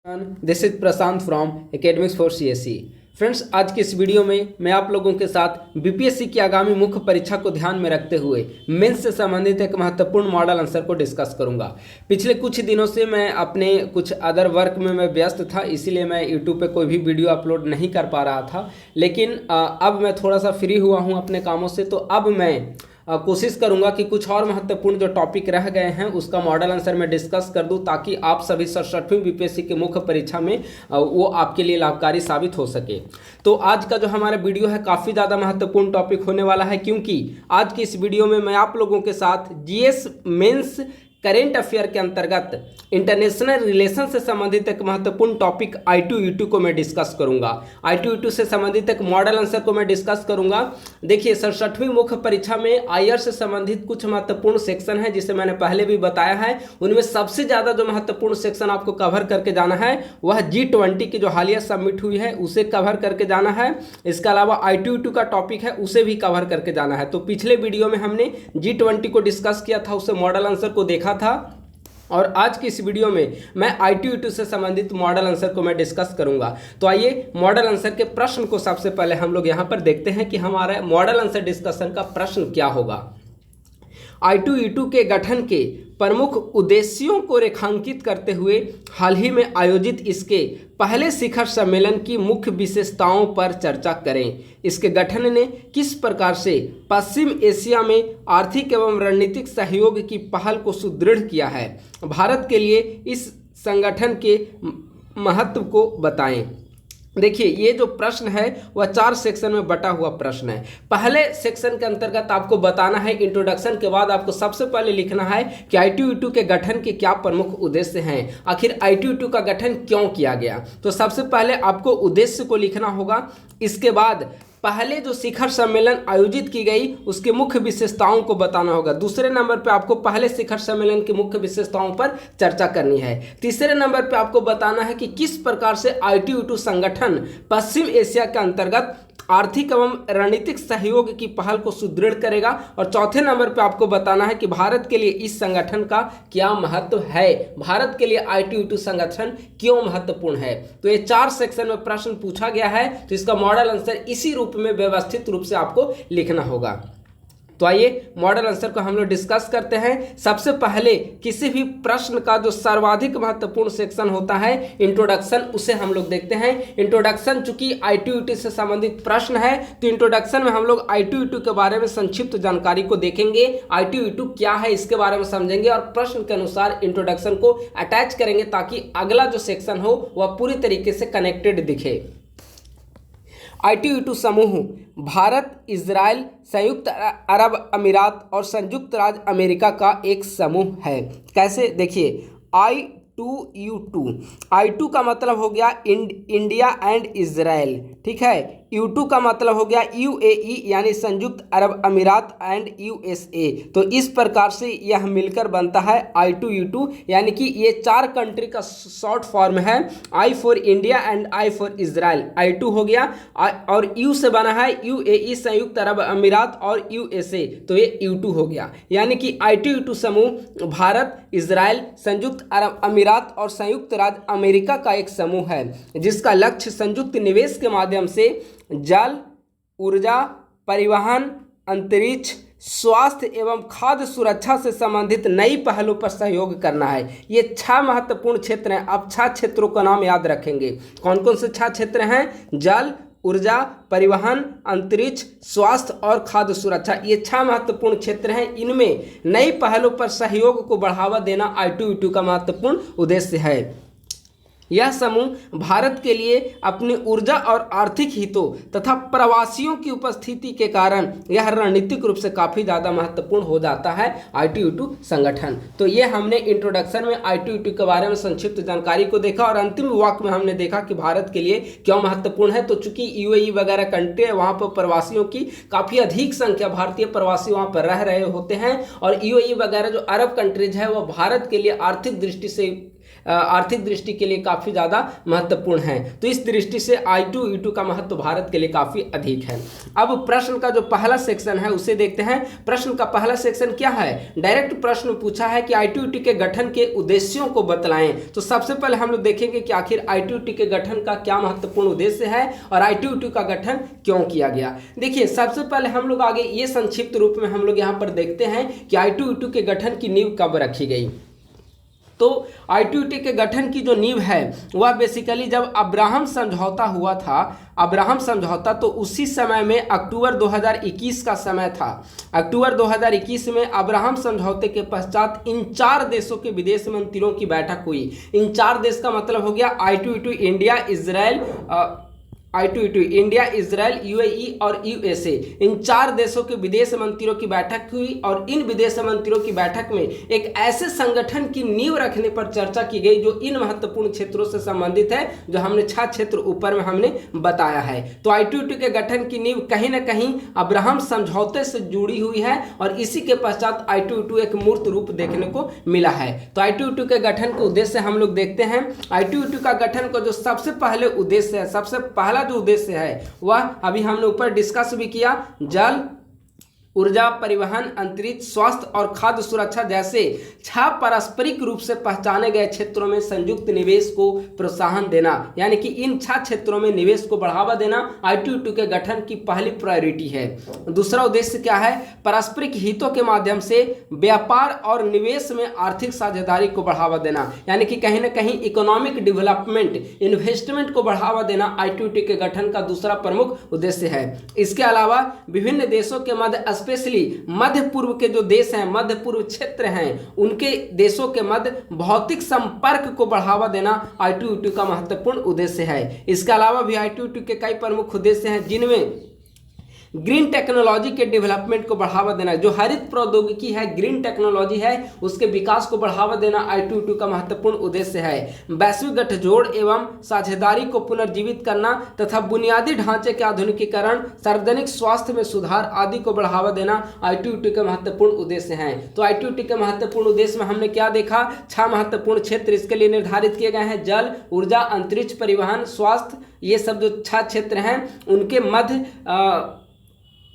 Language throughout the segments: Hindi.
This is Prashant from academics for CSE. Friends, आज की इस वीडियो में मैं आप लोगों के साथ बीपीएससी की आगामी मुख्य परीक्षा को ध्यान में रखते हुए मेंस से संबंधित एक महत्वपूर्ण मॉडल आंसर को डिस्कस करूंगा। पिछले कुछ दिनों से मैं अपने कुछ अदर वर्क में मैं व्यस्त था, इसीलिए मैं यूट्यूब पे कोई भी वीडियो अपलोड नहीं कर पा रहा था। लेकिन अब मैं थोड़ा सा फ्री हुआ हूँ अपने कामों से, तो अब मैं कोशिश करूंगा कि कुछ और महत्वपूर्ण जो टॉपिक रह गए हैं उसका मॉडल आंसर में डिस्कस कर दूं, ताकि आप सभी 67वीं बीपीएससी के मुख्य परीक्षा में वो आपके लिए लाभकारी साबित हो सके। तो आज का जो हमारा वीडियो है काफ़ी ज़्यादा महत्वपूर्ण टॉपिक होने वाला है, क्योंकि आज की इस वीडियो में मैं आप लोगों के साथ जीएस मेंस करेंट अफेयर के अंतर्गत इंटरनेशनल रिलेशन से संबंधित एक महत्वपूर्ण टॉपिक I2E2 को मैं डिस्कस करूंगा। I2E2 से संबंधित एक मॉडल आंसर को मैं डिस्कस करूंगा। देखिए, 67वीं मुख्य परीक्षा में आईआर से संबंधित कुछ महत्वपूर्ण सेक्शन है, जिसे मैंने पहले भी बताया है। उनमें सबसे ज़्यादा जो महत्वपूर्ण सेक्शन आपको कवर करके जाना है वह G20 की जो हालिया सबमिट हुई है उसे कवर करके जाना है। इसके अलावा I2E2 का टॉपिक है, उसे भी कवर करके जाना है। तो पिछले वीडियो में हमने G20 को डिस्कस किया था, उससे मॉडल आंसर को देखा था, और आज की इस वीडियो में मैं I2E2 से संबंधित मॉडल आंसर को मैं डिस्कस करूंगा। तो आइए मॉडल आंसर के प्रश्न को सबसे पहले हम लोग यहां पर देखते हैं कि हमारा मॉडल आंसर डिस्कशन का प्रश्न क्या होगा। I2E2 के गठन के प्रमुख उद्देश्यों को रेखांकित करते हुए हाल ही में आयोजित इसके पहले शिखर सम्मेलन की मुख्य विशेषताओं पर चर्चा करें। इसके गठन ने किस प्रकार से पश्चिम एशिया में आर्थिक एवं रणनीतिक सहयोग की पहल को सुदृढ़ किया है। भारत के लिए इस संगठन के महत्व को बताएं। देखिए, ये जो प्रश्न है वह 4 सेक्शन में बटा हुआ प्रश्न है। पहले सेक्शन के अंतर्गत आपको बताना है इंट्रोडक्शन के बाद आपको सबसे पहले लिखना है कि I2E2 के गठन के क्या प्रमुख उद्देश्य हैं, आखिर I2E2 का गठन क्यों किया गया। तो सबसे पहले आपको उद्देश्य को लिखना होगा। इसके बाद पहले जो शिखर सम्मेलन आयोजित की गई उसके मुख्य विशेषताओं को बताना होगा। दूसरे नंबर पे आपको पहले शिखर सम्मेलन की मुख्य विशेषताओं पर चर्चा करनी है। तीसरे नंबर पे आपको बताना है कि किस प्रकार से I2E2 संगठन पश्चिम एशिया के अंतर्गत आर्थिक एवं रणनीतिक सहयोग की पहल को सुदृढ़ करेगा। और चौथे नंबर पे आपको बताना है कि भारत के लिए इस संगठन का क्या महत्व है, भारत के लिए I2E2 संगठन क्यों महत्वपूर्ण है। तो ये 4 सेक्शन में प्रश्न पूछा गया है, तो इसका मॉडल आंसर इसी रूप में व्यवस्थित रूप से आपको लिखना होगा। तो आइए मॉडल आंसर को हम लोग डिस्कस करते हैं। सबसे पहले किसी भी प्रश्न का जो सर्वाधिक महत्वपूर्ण सेक्शन होता है इंट्रोडक्शन, उसे हम लोग देखते हैं। इंट्रोडक्शन चूंकि I2E2 से संबंधित प्रश्न है, तो इंट्रोडक्शन में हम लोग I2E2 के बारे में संक्षिप्त जानकारी को देखेंगे। I2E2 क्या है इसके बारे में समझेंगे और प्रश्न के अनुसार इंट्रोडक्शन को अटैच करेंगे, ताकि अगला जो सेक्शन हो वह पूरी तरीके से कनेक्टेड दिखे। I2E2 समूह भारत, इजराइल, संयुक्त अरब अमीरात और संयुक्त राज्य अमेरिका का एक समूह है। कैसे, देखिए, I2U2, I2 का मतलब हो गया इंडिया एंड इजराइल, ठीक है। U2 का मतलब हो गया UAE यानी संयुक्त अरब अमीरात एंड USA। तो इस प्रकार से यह मिलकर बनता है I2U2, यानी कि ये 4 कंट्री का शॉर्ट फॉर्म है। I for India and I for Israel, I2 हो गया, और U से बना है UAE संयुक्त अरब अमीरात और USA, तो ये U2 हो गया। यानी कि I2U2 समूह भारत, इजराइल, संयुक्त अरब अमीरात और संयुक्त राज्य अमेरिका का एक समूह है, जिसका लक्ष्य संयुक्त निवेश के माध्यम से जल, ऊर्जा, परिवहन, अंतरिक्ष, स्वास्थ्य एवं खाद्य सुरक्षा से संबंधित नई पहलों पर सहयोग करना है। ये 6 महत्वपूर्ण क्षेत्र हैं। आप 6 क्षेत्रों का नाम याद रखेंगे। कौन कौन से 6 क्षेत्र हैं? जल, ऊर्जा, परिवहन, अंतरिक्ष, स्वास्थ्य और खाद्य सुरक्षा। ये 6 महत्वपूर्ण क्षेत्र हैं। इनमें नई पहलों पर सहयोग को बढ़ावा देना I2E2 का महत्वपूर्ण उद्देश्य है। यह समूह भारत के लिए अपनी ऊर्जा और आर्थिक हितों तथा प्रवासियों की उपस्थिति के कारण यह रणनीतिक रूप से काफ़ी ज़्यादा महत्वपूर्ण हो जाता है I2E2 संगठन। तो ये हमने इंट्रोडक्शन में I2E2 के बारे में संक्षिप्त जानकारी को देखा, और अंतिम वाक्य में हमने देखा कि भारत के लिए क्यों महत्वपूर्ण है। तो चूंकि UAE वगैरह कंट्री है, वहाँ पर प्रवासियों की काफ़ी अधिक संख्या, भारतीय प्रवासी वहाँ पर रह रहे होते हैं, और UAE वगैरह जो अरब कंट्रीज है वह भारत के लिए आर्थिक दृष्टि से आर्थिक दृष्टि के लिए काफ़ी ज़्यादा महत्वपूर्ण है। तो इस दृष्टि से I2 E2 का महत्व भारत के लिए काफ़ी अधिक है। अब प्रश्न का जो पहला सेक्शन है उसे देखते हैं। प्रश्न का पहला सेक्शन क्या है? डायरेक्ट प्रश्न पूछा है कि I2 E2 के गठन के उद्देश्यों को बतलाएं। तो सबसे पहले हम लोग देखेंगे कि आखिर I2 E2 के गठन का क्या महत्वपूर्ण उद्देश्य है और I2 E2 का गठन क्यों किया गया। देखिए, सबसे पहले हम लोग आगे ये संक्षिप्त रूप में हम लोग यहाँ पर देखते हैं कि I2 E2 के गठन की नींव कब रखी गई। तो I2 E2 के गठन की जो नींव है वह बेसिकली जब अब्राहम समझौता हुआ था, अब्राहम समझौता, तो उसी समय में अक्टूबर 2021 का समय था। अक्टूबर 2021 में अब्राहम समझौते के पश्चात इन 4 देशों के विदेश मंत्रियों की बैठक हुई। इन 4 देश का मतलब हो गया I2 E2 India, Israel, I2 E2 India, Israel, UAE और USA। इन 4 देशों के विदेश मंत्रियों की बैठक हुई और इन विदेश मंत्रियों की बैठक में एक ऐसे संगठन की नींव रखने पर चर्चा की गई जो इन महत्वपूर्ण क्षेत्रों से संबंधित है, जो हमने 6 क्षेत्र ऊपर में हमने बताया है। तो I2 E2 के गठन की नींव कहीं ना कहीं अब्राहम समझौते से जुड़ी हुई है और इसी के पश्चात I2 E2 एक मूर्त रूप देखने को मिला है। तो I2 E2 के गठन के उद्देश्य हम लोग देखते हैं। I2 E2 का गठन का जो सबसे पहले उद्देश्य है, सबसे पहला जो उद्देश्य है वह अभी हमने ऊपर डिस्कस भी किया, जल, ऊर्जा, परिवहन, अंतरिक्ष, स्वास्थ्य और खाद्य सुरक्षा जैसे 6 पारस्परिक रूप से पहचाने गए क्षेत्रों में संयुक्त निवेश को प्रोत्साहन देना, यानी कि इन 6 क्षेत्रों में निवेश को बढ़ावा देना I2 E2 के गठन की पहली प्रायोरिटी है। दूसरा उद्देश्य क्या है? पारस्परिक हितों के माध्यम से व्यापार और निवेश में आर्थिक साझेदारी को बढ़ावा देना, यानी कि कहीं ना कहीं इकोनॉमिक डेवलपमेंट, इन्वेस्टमेंट को बढ़ावा देना I2 E2 के गठन का दूसरा प्रमुख उद्देश्य है। इसके अलावा विभिन्न देशों के मध्य, स्पेशली मध्य पूर्व के जो देश हैं, मध्य पूर्व क्षेत्र हैं, उनके देशों के मध्य भौतिक संपर्क को बढ़ावा देना I2 E2 का महत्वपूर्ण उद्देश्य है। इसके अलावा भी I2 E2 के कई प्रमुख उद्देश्य हैं, जिनमें ग्रीन टेक्नोलॉजी के डेवलपमेंट को बढ़ावा देना, जो हरित प्रौद्योगिकी है, ग्रीन टेक्नोलॉजी है, उसके विकास को बढ़ावा देना I2 E2 का महत्वपूर्ण उद्देश्य है। वैश्विक गठजोड़ एवं साझेदारी को पुनर्जीवित करना तथा बुनियादी ढांचे के आधुनिकीकरण, सार्वजनिक स्वास्थ्य में सुधार आदि को बढ़ावा देना I2 E2 के महत्वपूर्ण उद्देश्य हैं। तो I2 E2 के महत्वपूर्ण उद्देश्य में हमने क्या देखा? 6 महत्वपूर्ण क्षेत्र इसके लिए निर्धारित किए गए हैं, जल, ऊर्जा, अंतरिक्ष, परिवहन, स्वास्थ्य, ये सब जो 6 क्षेत्र हैं उनके मध्य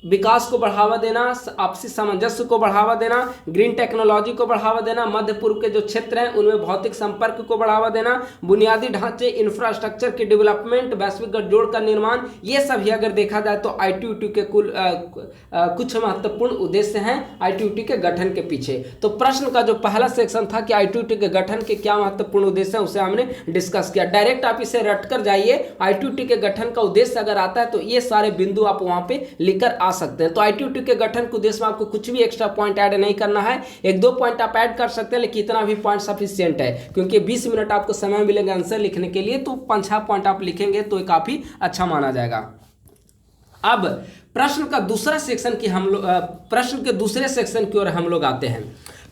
विकास को बढ़ावा देना, आपसी सामंजस्य को बढ़ावा देना, ग्रीन टेक्नोलॉजी को बढ़ावा देना, मध्य पूर्व के जो क्षेत्र हैं उनमें भौतिक संपर्क को बढ़ावा देना, बुनियादी ढांचे, इंफ्रास्ट्रक्चर की डेवलपमेंट, वैश्विक गठजोड़ का निर्माण, ये सभी अगर देखा जाए तो I2 E2 के कुल कुछ महत्वपूर्ण उद्देश्य हैं I2 E2 के गठन के पीछे। तो प्रश्न का जो पहला सेक्शन था कि I2 E2 के गठन के क्या महत्वपूर्ण उद्देश्य हैं, उसे हमने डिस्कस किया। डायरेक्ट आप इसे रट कर जाइए, I2 E2 के गठन का उद्देश्य अगर आता है तो ये सारे बिंदु आप वहां पे लिखकर आ सकते हैं। तो I2 E2 के गठन के उद्देश्य में आपको कुछ भी एक्स्ट्रा पॉइंट ऐड नहीं करना है, 1-2 पॉइंट आप ऐड कर सकते हैं, लेकिन इतना भी पॉइंट सफिशिएंट है, क्योंकि 20 मिनट आपको समय मिलेगा आंसर लिखने के लिए, तो 5-6 पॉइंट आप लिखेंगे तो काफी अच्छा माना जाएगा। अब प्रश्न का दूसरा सेक्शन की हम लोग प्रश्न के दूसरे सेक्शन की ओर हम लोग आते हैं।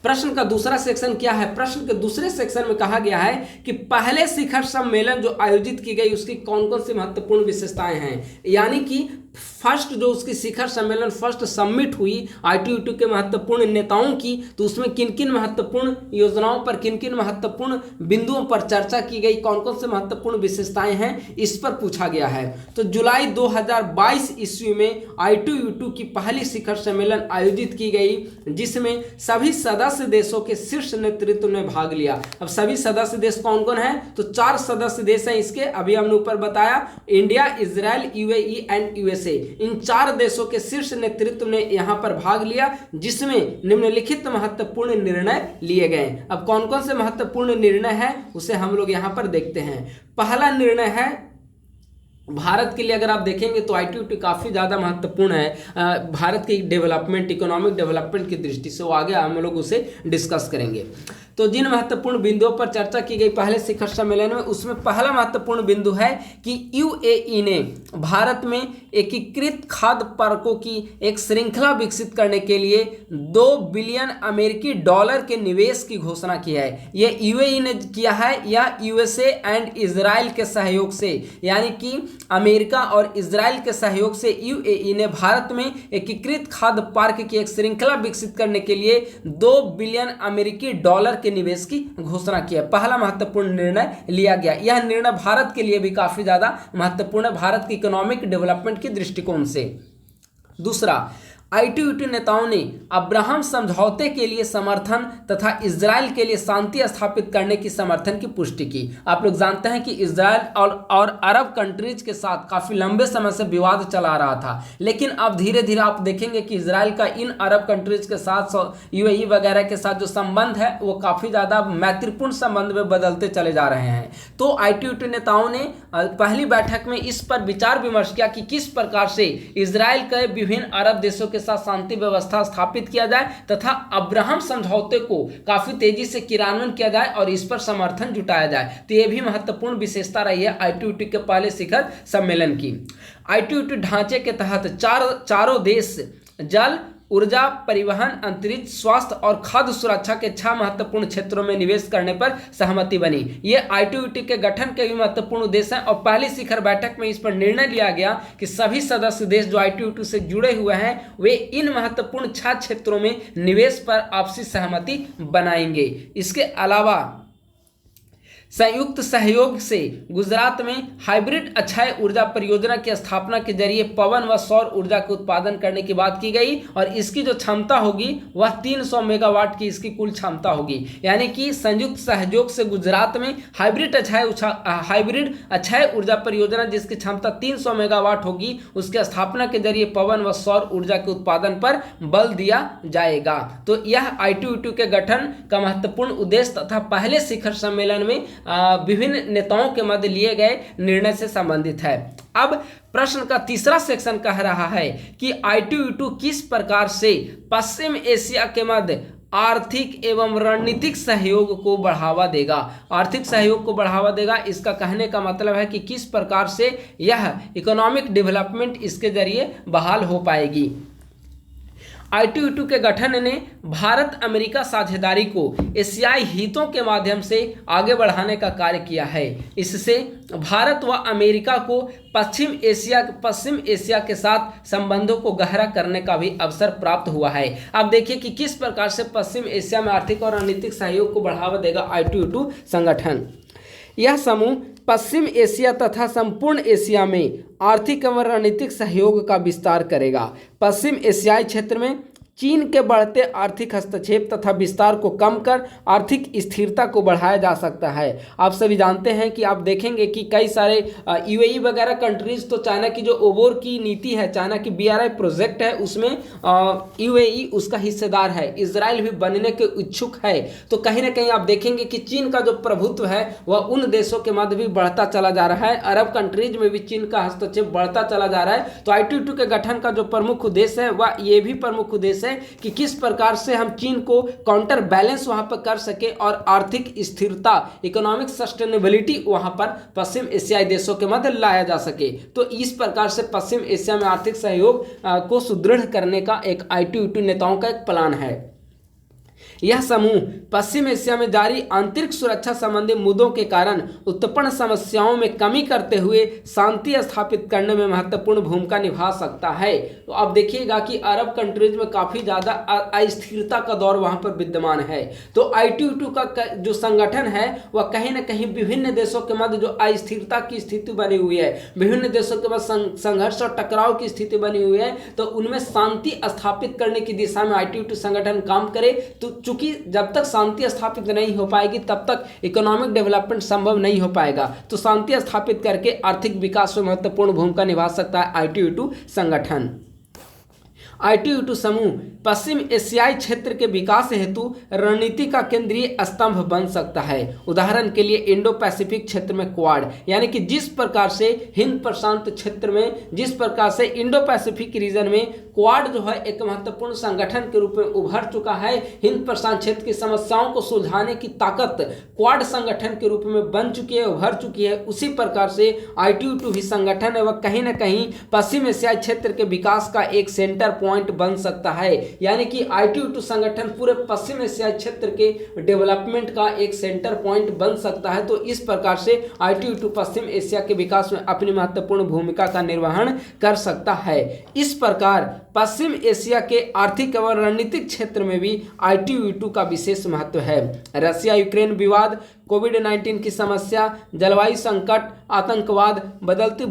प्रश्न का दूसरा सेक्शन क्या है? प्रश्न के दूसरे सेक्शन में कहा गया है कि पहले शिखर सम्मेलन जो आयोजित की गई उसकी कौन कौन सी महत्वपूर्ण विशेषताएं हैं, यानी कि फर्स्ट जो उसकी शिखर सम्मेलन, फर्स्ट समिट हुई I2 E2 के महत्वपूर्ण नेताओं की, तो उसमें किन किन महत्वपूर्ण योजनाओं पर, किन किन महत्वपूर्ण बिंदुओं पर चर्चा की गई, कौन कौन से महत्वपूर्ण विशेषताएं हैं, इस पर पूछा गया है। तो जुलाई 2022 ईस्वी में I2 E2 की पहली शिखर सम्मेलन आयोजित की गई, जिसमें सभी सदस्य देशों के शीर्ष नेतृत्व ने भाग लिया। अब सभी सदस्य देश कौन कौन है? तो 4 सदस्य देश हैं इसके, अभी हमने ऊपर बताया, India, Israel, UAE and USA। इन 4 देशों के शीर्ष नेतृत्व ने यहां पर भाग लिया, जिसमें निम्नलिखित महत्वपूर्ण निर्णय लिए गए। अब कौन कौन से महत्वपूर्ण निर्णय है उसे हम लोग यहां पर देखते हैं। पहला निर्णय है, भारत के लिए अगर आप देखेंगे तो I2 E2 काफ़ी ज़्यादा महत्वपूर्ण है भारत की डेवलपमेंट, इकोनॉमिक डेवलपमेंट की दृष्टि से, वो आगे हम लोग उसे डिस्कस करेंगे। तो जिन महत्वपूर्ण बिंदुओं पर चर्चा की गई पहले शिखर सम्मेलन में, उसमें पहला महत्वपूर्ण बिंदु है कि UAE ने भारत में एकीकृत खाद्य पार्कों की एक श्रृंखला विकसित करने के लिए $2 बिलियन अमेरिकी डॉलर के निवेश की घोषणा की है। यह UAE ने किया है या USA एंड इजराइल के सहयोग से, यानी कि अमेरिका और इजराइल के सहयोग से UAE ने भारत में एकीकृत खाद्य पार्क की एक श्रृंखला विकसित करने के लिए $2 बिलियन अमेरिकी डॉलर के निवेश की घोषणा की है। पहला महत्वपूर्ण निर्णय लिया गया। यह निर्णय भारत के लिए भी काफी ज्यादा महत्वपूर्ण है, भारत की इकोनॉमिक डेवलपमेंट के दृष्टिकोण से। दूसरा, ITUT नेताओं ने अब्राहम समझौते के लिए समर्थन तथा इजराइल के लिए शांति स्थापित करने की समर्थन की पुष्टि की। आप लोग जानते हैं कि इजराइल और अरब कंट्रीज के साथ काफी लंबे समय से विवाद चला रहा था, लेकिन अब धीरे धीरे आप देखेंगे कि इजराइल का इन अरब कंट्रीज के साथ, UAE वगैरह के साथ जो संबंध है वो काफी ज्यादा मैत्रीपूर्ण संबंध में बदलते चले जा रहे हैं। तो ITUT नेताओं ने पहली बैठक में इस पर विचार विमर्श किया कि किस प्रकार से इजराइल के विभिन्न अरब देशों के साथ शांति व्यवस्था स्थापित किया जाए तथा अब्राहम समझौते को काफी तेजी से क्रियान्वयन किया जाए और इस पर समर्थन जुटाया जाए। तो यह भी महत्वपूर्ण विशेषता रही है ITUT के पहले शिखर सम्मेलन की। ITUT ढांचे के तहत चारों देश जल, ऊर्जा, परिवहन, अंतरिक्ष, स्वास्थ्य और खाद्य सुरक्षा के 6 महत्वपूर्ण क्षेत्रों में निवेश करने पर सहमति बनी। ये ITUT के गठन के भी महत्वपूर्ण उद्देश्य हैं और पहली शिखर बैठक में इस पर निर्णय लिया गया कि सभी सदस्य देश जो ITUT से जुड़े हुए हैं वे इन महत्वपूर्ण 6 क्षेत्रों में निवेश पर आपसी सहमति बनाएंगे। इसके अलावा संयुक्त सहयोग से गुजरात में हाइब्रिड अक्षय ऊर्जा परियोजना की स्थापना के जरिए पवन व सौर ऊर्जा के उत्पादन करने की बात की गई और इसकी जो क्षमता होगी वह 300 मेगावाट की इसकी कुल क्षमता होगी। यानी कि संयुक्त सहयोग से गुजरात में हाइब्रिड अक्षय ऊर्जा परियोजना जिसकी क्षमता 300 मेगावाट होगी उसकी स्थापना के जरिए पवन व सौर ऊर्जा के उत्पादन पर बल दिया जाएगा। तो यह ITUT के गठन का महत्वपूर्ण उद्देश्य तथा पहले शिखर सम्मेलन में विभिन्न नेताओं के मध्य लिए गए निर्णय से संबंधित है। अब प्रश्न का तीसरा सेक्शन कह रहा है कि ITUT किस प्रकार से पश्चिम एशिया के मध्य आर्थिक एवं रणनीतिक सहयोग को बढ़ावा देगा। आर्थिक सहयोग को बढ़ावा देगा, इसका कहने का मतलब है कि किस प्रकार से यह इकोनॉमिक डेवलपमेंट इसके जरिए बहाल हो पाएगी। ITUT के गठन ने भारत अमेरिका साझेदारी को एशियाई हितों के माध्यम से आगे बढ़ाने का कार्य किया है। इससे भारत व अमेरिका को पश्चिम एशिया के साथ संबंधों को गहरा करने का भी अवसर प्राप्त हुआ है। अब देखिए कि किस प्रकार से पश्चिम एशिया में आर्थिक और रणनीतिक सहयोग को बढ़ावा देगा ITUT संगठन। यह समूह पश्चिम एशिया तथा संपूर्ण एशिया में आर्थिक एवं रणनीतिक सहयोग का विस्तार करेगा। पश्चिम एशियाई क्षेत्र में चीन के बढ़ते आर्थिक हस्तक्षेप तथा विस्तार को कम कर आर्थिक स्थिरता को बढ़ाया जा सकता है। आप सभी जानते हैं कि आप देखेंगे कि कई सारे UAE वगैरह कंट्रीज तो चाइना की जो ओबोर की नीति है, चाइना की BRI प्रोजेक्ट है, उसमें UAE उसका हिस्सेदार है, इजराइल भी बनने के इच्छुक है। तो कहीं ना कहीं आप देखेंगे कि चीन का जो प्रभुत्व है वह उन देशों के मध्य भी बढ़ता चला जा रहा है, अरब कंट्रीज में भी चीन का हस्तक्षेप बढ़ता चला जा रहा है। तो ITUT के गठन का जो प्रमुख उद्देश्य है वह ये भी प्रमुख उद्देश्य कि किस प्रकार से हम चीन को काउंटर बैलेंस वहां पर कर सके और आर्थिक स्थिरता, इकोनॉमिक सस्टेनेबिलिटी वहां पर पश्चिम एशियाई देशों के मध्य लाया जा सके। तो इस प्रकार से पश्चिम एशिया में आर्थिक सहयोग को सुदृढ़ करने का एक ITUT नेताओं का एक प्लान है। यह समूह पश्चिम एशिया में जारी आंतरिक सुरक्षा संबंधी मुद्दों के कारण उत्पन्न समस्याओं में कमी करते हुए शांति स्थापित करने में महत्वपूर्ण भूमिका निभा सकता है। तो अब देखिएगा कि अरब कंट्रीज में काफ़ी ज़्यादा अस्थिरता का दौर वहाँ पर विद्यमान है। तो ITUT का जो संगठन है वह कहीं ना कहीं विभिन्न देशों के मध्य जो अस्थिरता की स्थिति बनी हुई है, विभिन्न देशों के मध्य संघर्ष और टकराव की स्थिति बनी हुई है, तो उनमें शांति स्थापित करने की दिशा में ITUT संगठन काम करे। तो चूंकि जब तक शांति स्थापित नहीं हो पाएगी तब तक इकोनॉमिक डेवलपमेंट संभव नहीं हो पाएगा। तो शांति स्थापित करके आर्थिक विकास में महत्वपूर्ण भूमिका निभा सकता है ITUT संगठन। ITUT समूह पश्चिम एशियाई क्षेत्र के विकास हेतु रणनीति का केंद्रीय स्तंभ बन सकता है। उदाहरण के लिए इंडो पैसिफिक क्षेत्र में क्वाड, यानी कि जिस प्रकार से हिंद प्रशांत क्षेत्र में, जिस प्रकार से इंडो पैसिफिक रीजन में क्वाड जो है एक महत्वपूर्ण संगठन के रूप में उभर चुका है, हिंद प्रशांत क्षेत्र की समस्याओं को सुलझाने की ताकत क्वाड संगठन के रूप में बन चुकी है, उभर चुकी है। उसी प्रकार से ITUT भी संगठन है वह कहीं ना कहीं पश्चिम एशियाई क्षेत्र के विकास का एक सेंटर पॉइंट बन सकता है, यानी कि ITU संगठन पूरे पश्चिम एशियाई क्षेत्र के डेवलपमेंट का एक सेंटर पॉइंट बन सकता है। तो इस प्रकार से ITU पश्चिम एशिया के विकास में अपनी महत्वपूर्ण भूमिका का निर्वहन कर सकता है। इस प्रकार पश्चिम एशिया के आर्थिक एवं रणनीतिक क्षेत्र में भी ITU का विशेष महत्व है। रसिया यूक्रेन विवाद, कोविड-19 की समस्या, जलवायु संकट, आतंकवाद, बदलती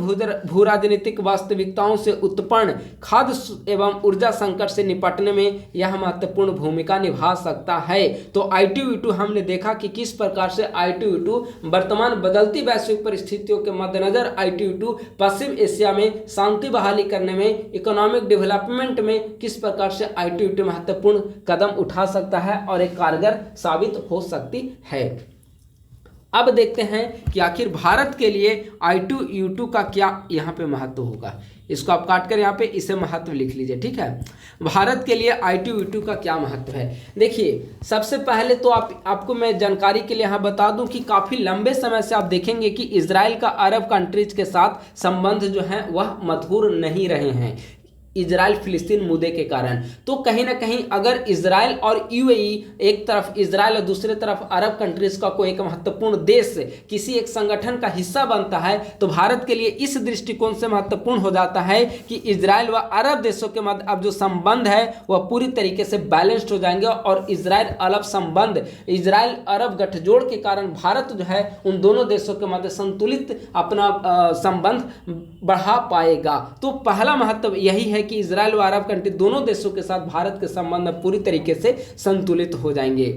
भू राजनीतिक वास्तविकताओं से उत्पन्न खाद्य एवं ऊर्जा संकट से निपटने में यह महत्वपूर्ण भूमिका निभा सकता है। तो ITU हमने देखा कि किस प्रकार से ITU वर्तमान बदलती वैश्विक परिस्थितियों के मद्देनजर ITU पश्चिम एशिया में शांति बहाली करने में, इकोनॉमिक डेवलपमेंट में किस प्रकार से ITU महत्वपूर्ण कदम उठा सकता है और एक कारगर साबित हो सकती है। अब देखते हैं कि आखिर भारत के लिए ITU का क्या यहाँ पे महत्व होगा। इसको आप काट कर यहाँ पे इसे महत्व लिख लीजिए, ठीक है। भारत के लिए ITU का क्या महत्व है। देखिए, सबसे पहले तो आपको मैं जानकारी के लिए यहाँ बता दूं कि काफ़ी लंबे समय से आप देखेंगे कि इजराइल का अरब कंट्रीज के साथ संबंध जो है वह मधुर नहीं रहे हैं, इजराइल फिलिस्तीन मुद्दे के कारण। तो कहीं ना कहीं अगर इजराइल और UAE, एक तरफ इजराइल और दूसरे तरफ अरब कंट्रीज का कोई एक महत्वपूर्ण देश किसी एक संगठन का हिस्सा बनता है, तो भारत के लिए इस दृष्टिकोण से महत्वपूर्ण हो जाता है कि इजराइल व अरब देशों के मध्य अब जो संबंध है वह पूरी तरीके से बैलेंस्ड हो जाएंगे और इजराइल अरब संबंध, इजराइल अरब गठजोड़ के कारण भारत जो है उन दोनों देशों के मध्य संतुलित अपना संबंध बढ़ा पाएगा। तो पहला महत्व यही है कि इजराइल व अरब कंट्री दोनों देशों के साथ भारत के संबंध पूरी तरीके से संतुलित हो जाएंगे।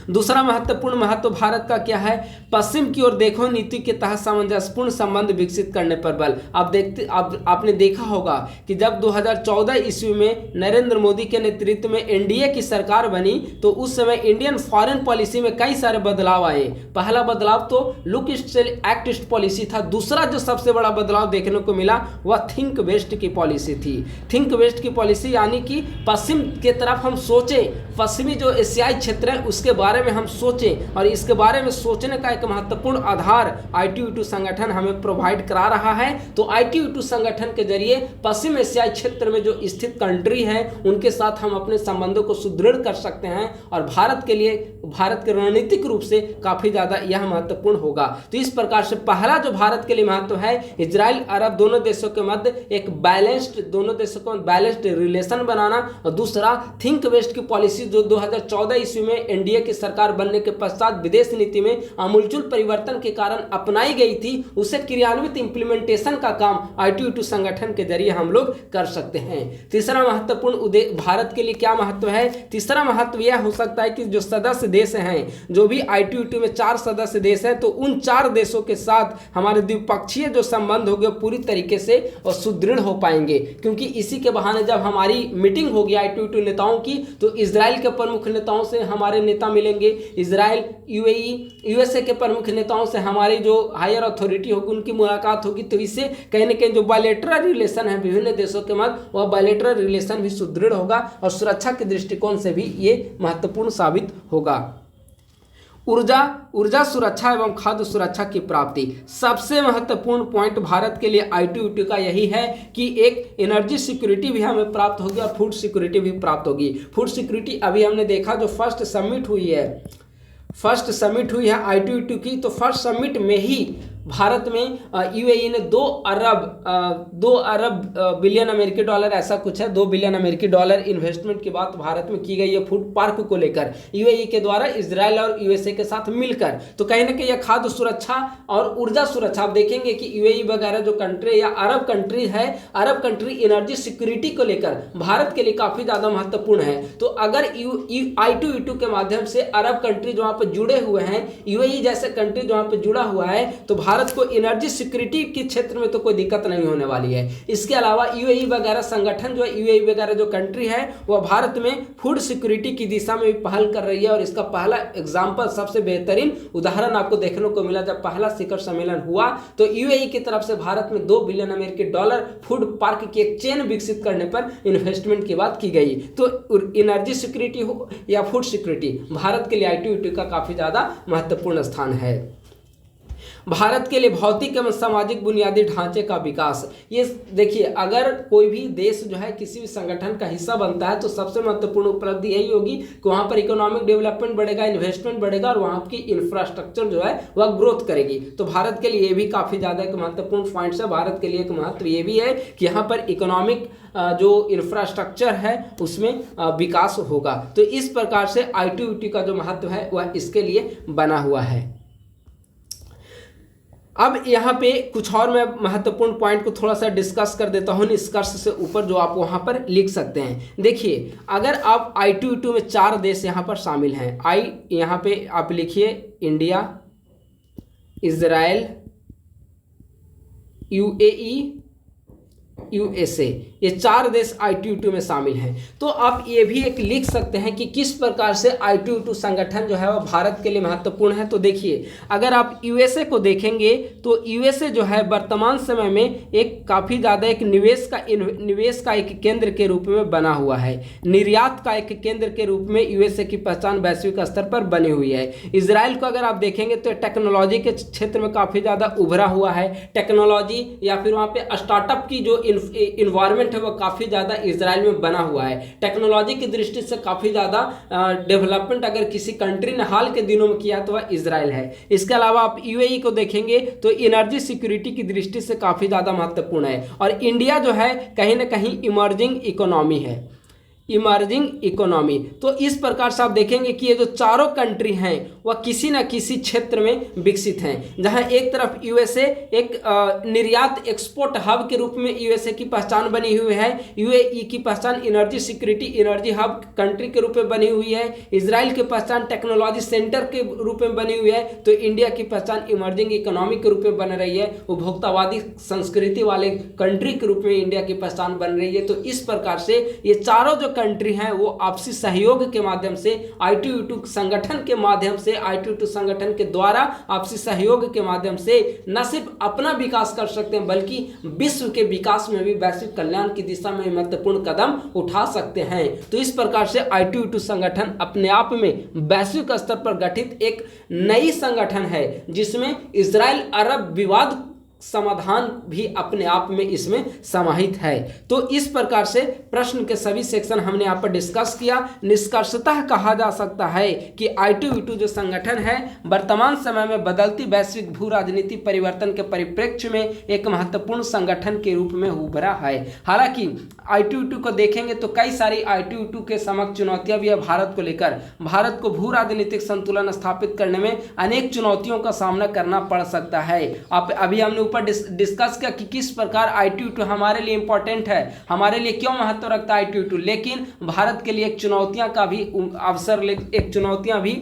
दूसरा महत्वपूर्ण महत्व भारत का क्या है, पश्चिम की ओर देखो नीति के तहत सामंजस्यपूर्ण संबंध विकसित करने पर बल। आपने देखा होगा कि जब 2014 ईस्वी में नरेंद्र मोदी के नेतृत्व में NDA की सरकार बनी तो उस समय इंडियन फॉरेन पॉलिसी में कई सारे बदलाव आए। पहला बदलाव तो look east act east policy था। दूसरा जो सबसे बड़ा बदलाव देखने को मिला वह थिंक वेस्ट की पॉलिसी थी। थिंक वेस्ट की पॉलिसी यानी कि पश्चिम के तरफ हम सोचें, पश्चिमी जो एशियाई क्षेत्र है उसके बारे में हम सोचें, और इसके बारे में सोचने का एक महत्वपूर्ण आधार ITU संगठन हमें प्रोवाइड करा रहा है। तो ITU संगठन के जरिए पश्चिम एशियाई क्षेत्र में जो स्थित कंट्री है उनके साथ हम अपने संबंधों को सुदृढ़ कर सकते हैं और भारत के लिए, भारत के रणनीतिक रूप से काफी ज्यादा यह महत्वपूर्ण होगा। तो इस प्रकार से पहला जो भारत के लिए महत्व है, इजराइल अरब दोनों देशों के मध्य एक बैलेंस्ड, दोनों देशों को बैलेंस्ड रिलेशन बनाना, और दूसरा थिंक वेस्ट की पॉलिसी जो 2014 ईस्वी में NDA की सरकार बनने के पश्चात विदेश नीति में आमूलचूल परिवर्तन के कारण अपनाई गई थी, उसे क्रियान्वित इंप्लीमेंटेशन का काम ITU संगठन के जरिए हम लोग कर सकते हैं। तीसरा महत्वपूर्ण उद्देश्य भारत के लिए क्या महत्व है, तीसरा महत्व यह हो सकता है कि जो सदस्य देश हैं, जो भी ITU में 4 सदस्य देश हैं, तो उन 4 देशों के साथ हमारे द्विपक्षीय जो संबंध होंगे पूरी तरीके से और सुदृढ़ हो पाएंगे, क्योंकि इसी के बहाने जब हमारी मीटिंग होगी ITU नेताओं की तो इजराइल के प्रमुख नेताओं से हमारे नेता मिलेंगे, इजराइल, UAE, USA के प्रमुख नेताओं से हमारी जो हायर अथॉरिटी होगी उनकी मुलाकात होगी। तो इससे कहीं ना कहीं जो बायलैटरल रिलेशन है विभिन्न देशों के मध्य, वह बायलैटरल रिलेशन भी सुदृढ़ होगा और सुरक्षा के दृष्टिकोण से भी ये महत्वपूर्ण साबित होगा। ऊर्जा सुरक्षा एवं खाद्य सुरक्षा की प्राप्ति, सबसे महत्वपूर्ण पॉइंट भारत के लिए ITU का यही है कि एक एनर्जी सिक्योरिटी भी हमें प्राप्त होगी और फूड सिक्योरिटी भी प्राप्त होगी। फूड सिक्योरिटी अभी हमने देखा जो फर्स्ट समिट हुई है ITU की, तो फर्स्ट समिट में ही भारत में UAE ने 2 अरब बिलियन अमेरिकी डॉलर, ऐसा कुछ है, 2 बिलियन अमेरिकी डॉलर इन्वेस्टमेंट की बात भारत में की गई है फूड पार्क को लेकर UAE के द्वारा इजराइल और USA के साथ मिलकर। तो कहीं ना कहीं यह खाद्य सुरक्षा और ऊर्जा सुरक्षा, आप देखेंगे कि UAE वगैरह जो कंट्री या अरब कंट्री है, अरब कंट्री एनर्जी सिक्योरिटी को लेकर भारत के लिए काफ़ी ज़्यादा महत्वपूर्ण है। तो अगर ITU के माध्यम से अरब कंट्री जो वहाँ पर जुड़े हुए हैं, UAE जैसे कंट्री जो वहाँ पर जुड़ा हुआ है, तो भारत को एनर्जी सिक्योरिटी के क्षेत्र में तो कोई दिक्कत नहीं होने वाली है। इसके अलावा UAE वगैरह संगठन जो UAE वगैरह जो कंट्री है वह भारत में फूड सिक्योरिटी की दिशा में भी पहल कर रही है, और इसका पहला एग्जाम्पल, सबसे बेहतरीन उदाहरण आपको देखने को मिला जब पहला शिखर सम्मेलन हुआ तो UAE की तरफ से भारत में 2 बिलियन अमेरिकी डॉलर फूड पार्क की एक चेन विकसित करने पर इन्वेस्टमेंट की बात की गई। तो एनर्जी सिक्योरिटी हो या फूड सिक्योरिटी, भारत के लिए ITU का काफी ज्यादा महत्वपूर्ण स्थान है। भारत के लिए भौतिक एवं सामाजिक बुनियादी ढांचे का विकास। ये देखिए, अगर कोई भी देश जो है किसी भी संगठन का हिस्सा बनता है तो सबसे महत्वपूर्ण उपलब्धि यही होगी कि वहां पर इकोनॉमिक डेवलपमेंट बढ़ेगा, इन्वेस्टमेंट बढ़ेगा और वहां की इंफ्रास्ट्रक्चर जो है वह ग्रोथ करेगी। तो भारत के लिए ये भी काफी ज्यादा एक महत्वपूर्ण पॉइंट है। भारत के लिए एक महत्व ये भी है कि यहाँ पर इकोनॉमिक जो इंफ्रास्ट्रक्चर है उसमें विकास होगा। तो इस प्रकार से ITBT का जो महत्व है वह इसके लिए बना हुआ है। अब यहाँ पे कुछ और मैं महत्वपूर्ण पॉइंट को थोड़ा सा डिस्कस कर देता हूँ निष्कर्ष से ऊपर, जो आप वहाँ पर लिख सकते हैं। देखिए, अगर आप ITBT में 4 देश यहाँ पर शामिल हैं, यहाँ पे आप लिखिए इंडिया, इजराइल, UAE, USA, ये 4 देश ITBT में शामिल हैं। तो आप ये भी एक लिख सकते हैं कि किस प्रकार से ITBT संगठन जो है वह भारत के लिए महत्वपूर्ण है। तो देखिए, अगर आप USA को देखेंगे तो USA जो है वर्तमान समय में एक काफ़ी ज़्यादा एक निवेश का एक केंद्र के रूप में बना हुआ है, निर्यात का एक केंद्र के रूप में USA की पहचान वैश्विक स्तर पर बनी हुई है। इजराइल को अगर आप देखेंगे तो टेक्नोलॉजी के क्षेत्र में काफ़ी ज़्यादा उभरा हुआ है, टेक्नोलॉजी या फिर वहाँ पे स्टार्टअप की जो इन्वायरमेंट है वो काफ़ी ज़्यादा इजराइल में बना हुआ है। टेक्नोलॉजी की दृष्टि से काफ़ी ज़्यादा डेवलपमेंट अगर किसी कंट्री ने हाल के दिनों में किया तो वह इजराइल है। इसके अलावा आप UAE को देखेंगे तो एनर्जी सिक्योरिटी की दृष्टि से काफ़ी ज़्यादा महत्वपूर्ण है। और इंडिया जो है कहीं ना कहीं इमर्जिंग इकोनॉमी है, इमर्जिंग इकोनॉमी। तो इस प्रकार से आप देखेंगे कि ये जो चारों कंट्री हैं वह किसी न किसी क्षेत्र में विकसित हैं। जहां एक तरफ USA एक निर्यात एक्सपोर्ट हब के रूप में USA की पहचान बनी हुई है, UAE की पहचान energy security energy hub country के रूप में बनी हुई है, इजराइल की पहचान टेक्नोलॉजी सेंटर के रूप में बनी हुई है, तो इंडिया की पहचान इमर्जिंग इकोनॉमी के रूप में बन रही है, उपभोक्तावादी संस्कृति वाले कंट्री के रूप में इंडिया की पहचान बन रही है। तो इस प्रकार से ये चारों जो कंट्री हैं वो आपसी सहयोग के माध्यम से ITBT संगठन के माध्यम से ITBT संगठन के द्वारा आपसी सहयोग के माध्यम से न सिर्फ अपना विकास कर सकते हैं बल्कि विश्व के विकास में भी वैश्विक कल्याण की दिशा में महत्वपूर्ण कदम उठा सकते हैं। तो इस प्रकार से ITBT संगठन अपने आप में वैश्विक स्तर पर गठित एक नई संगठन है जिसमें इजराइल अरब विवाद समाधान भी अपने आप में इसमें समाहित है। तो इस प्रकार से प्रश्न के सभी सेक्शन हमने यहाँ पर डिस्कस किया। निष्कर्षतः कहा जा सकता है कि ITBT जो संगठन है वर्तमान समय में बदलती वैश्विक भू राजनीति परिवर्तन के परिप्रेक्ष्य में एक महत्वपूर्ण संगठन के रूप में उभरा है। हालांकि ITBT को देखेंगे तो कई सारी ITBT के समक्ष चुनौतियां भी है भारत को लेकर। भारत को भू राजनीतिक संतुलन स्थापित करने में अनेक चुनौतियों का सामना करना पड़ सकता है। अभी हमने ऊपर डिस्कस किया कि किस प्रकार ITBT हमारे लिए इंपॉर्टेंट है, हमारे लिए क्यों महत्व रखता है ITBT, लेकिन भारत के लिए एक चुनौतियां का भी अवसर, एक चुनौतियां भी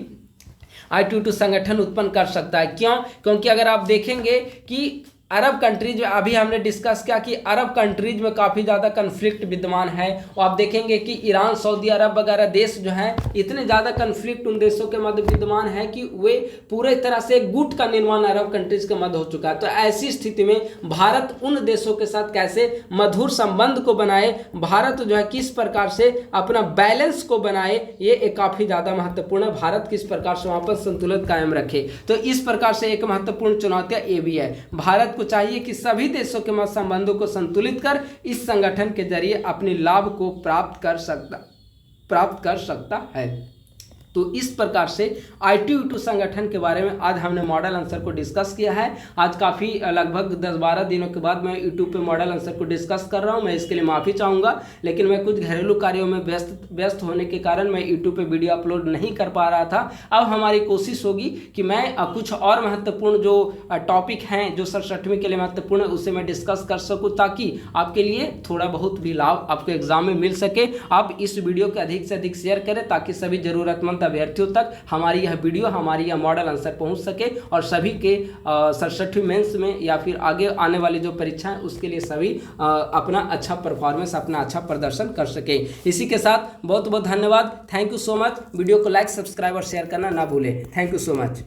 ITBT संगठन उत्पन्न कर सकता है। क्यों? क्योंकि अगर आप देखेंगे कि अरब कंट्रीज, अभी हमने डिस्कस किया कि अरब कंट्रीज में काफ़ी ज़्यादा कन्फ्लिक्ट विद्यमान है और आप देखेंगे कि ईरान, सऊदी अरब वगैरह देश जो हैं इतने ज़्यादा कन्फ्लिक्ट उन देशों के मध्य विद्यमान है कि वे पूरे तरह से गुट का निर्माण अरब कंट्रीज के मध्य हो चुका है। तो ऐसी स्थिति में भारत उन देशों के साथ कैसे मधुर संबंध को बनाए, भारत जो है किस प्रकार से अपना बैलेंस को बनाए, ये एक काफ़ी ज़्यादा महत्वपूर्ण है। भारत किस प्रकार से वहाँ पर संतुलन कायम रखे, तो इस प्रकार से एक महत्वपूर्ण चुनौतियाँ ये भी है। भारत को चाहिए कि सभी देशों के मध्य संबंधों को संतुलित कर इस संगठन के जरिए अपने लाभ को प्राप्त कर सकता है। तो इस प्रकार से ITBT संगठन के बारे में आज हमने मॉडल आंसर को डिस्कस किया है। आज काफ़ी लगभग 10-12 दिनों के बाद मैं यूट्यूब पे मॉडल आंसर को डिस्कस कर रहा हूं। मैं इसके लिए माफ़ी चाहूँगा, लेकिन मैं कुछ घरेलू कार्यों में व्यस्त होने के कारण मैं यूट्यूब पे वीडियो अपलोड नहीं कर पा रहा था। अब हमारी कोशिश होगी कि मैं कुछ और महत्वपूर्ण जो टॉपिक हैं जो 67वीं के लिए महत्वपूर्ण है उसे मैं डिस्कस कर सकूँ, ताकि आपके लिए थोड़ा बहुत भी लाभ आपको एग्जाम में मिल सके। आप इस वीडियो को अधिक से अधिक शेयर करें ताकि सभी जरूरतमंद अभ्यर्थियों तक हमारी यह वीडियो, हमारी यह मॉडल आंसर पहुंच सके और सभी के 67वीं मेंस में या फिर आगे आने वाली जो परीक्षा है उसके लिए सभी अपना अच्छा परफॉर्मेंस, अपना अच्छा प्रदर्शन कर सके। इसी के साथ बहुत बहुत धन्यवाद। Thank you so much. Video को लाइक, सब्सक्राइब और शेयर करना ना भूलें। Thank you so much.